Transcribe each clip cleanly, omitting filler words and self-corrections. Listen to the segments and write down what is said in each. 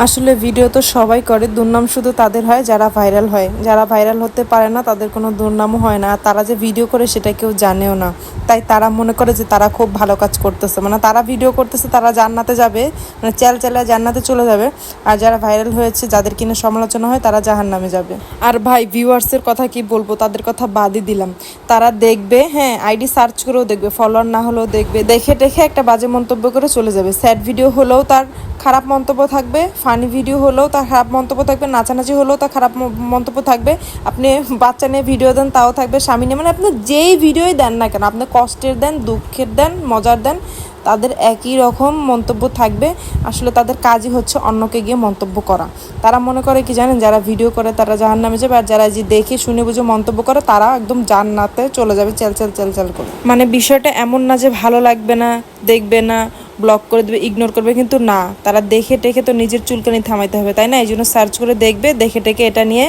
আসলে ভিডিও তো সবাই করে, দুর্নাম শুধু তাদের হয় যারা ভাইরাল হয়। যারা ভাইরাল হতে পারে না তাদের কোনো দুর্নামও হয় না। আর তারা যে ভিডিও করে সেটা কেউ জানেও না, তাই তারা মনে করে যে তারা খুব ভালো কাজ করতেছে, মানে তারা ভিডিও করতেছে, তারা জান্নাতে যাবে, মানে চালে জান্নাতে চলে যাবে। আর যারা ভাইরাল হয়েছে, যাদের কিনা সমালোচনা হয়, তারা জাহান্নামে যাবে। আর ভাই ভিউয়ার্সের কথা কি বলবো, তাদের কথা বাদই দিলাম। তারা দেখবে, হ্যাঁ আইডি সার্চ করেও দেখবে, ফলোয়ার না হলেও দেখবে, দেখে টেখে একটা বাজে মন্তব্য করে চলে যাবে। স্যাড ভিডিও হলেও তার খারাপ মন্তব্য থাকবে, ফানি ভিডিও হলেও তার খারাপ মন্তব্য থাকবে, নাচানাচি হলেও তার খারাপ মন্তব্য থাকবে। আপনি বাচ্চা নিয়ে ভিডিও দেন তাও থাকবে, স্বামী নিয়ে, মানে আপনি যেই ভিডিওই দেন না কেন, আপনি কষ্টের দেন, দুঃখের দেন, মজার দেন, তাদের একই রকম মন্তব্য থাকবে। আসলে তাদের কাজই হচ্ছে অন্যকে গিয়ে মন্তব্য করা। তারা মনে করে কি জানেন, যারা ভিডিও করে তারা জাহান্নামে যাবে, আর যারা যে দেখে শুনে বুঝে মন্তব্য করে তারা একদম জান্নাতে চলে যাবে চেল করে। মানে বিষয়টা এমন না যে ভালো লাগবে না, দেখবে না, ব্লক করে দেবে, ইগনোর করবে, কিন্তু না, তারা দেখে টেকে তো নিজের চুলকানি থামাইতে হবে, তাই না? এই জন্য সার্চ করে দেখবে, দেখে টেকে এটা নিয়ে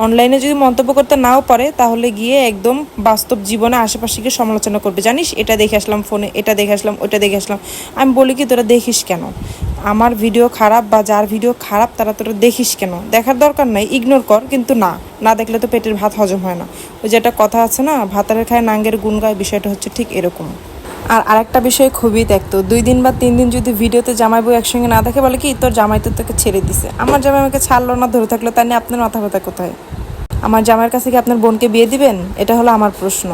অনলাইনে যদি মন্তব্য করতে নাও পারে, তাহলে গিয়ে একদম বাস্তব জীবনে আশেপাশে গিয়ে সমালোচনা করবে। জানিস, এটা দেখে আসলাম ফোনে, এটা দেখে আসলাম, ওইটা দেখে আসলাম। আমি বলি কি, তোরা দেখিস কেন? আমার ভিডিও খারাপ বা যার ভিডিও খারাপ তোরা দেখিস কেন? দেখার দরকার নাই, ইগনোর কর, কিন্তু না দেখলে তো পেটের ভাত হজম হয় না। ওই যে একটা কথা আছে না, ভাতারের খায় নাঙ্গের গুণ গায়, বিষয়টা হচ্ছে ঠিক এরকম। আর আরেকটা বিষয় খুবই দেখতো, 2 দিন বা 3 দিন যদি ভিডিওতে জামাই বউ একসঙ্গে না দেখে, বলে কি তোর জামাই তো তোকে ছেড়ে দিছে। আমার জামাই আমাকে ছাড়লো না, ধরে থাকলো, তাই নিয়ে আপনার মাথা ব্যথা কোথায়? আমার জামাইয়ের কাছে কি আপনার বোনকে বিয়ে দিবেন? এটা হলো আমার প্রশ্ন।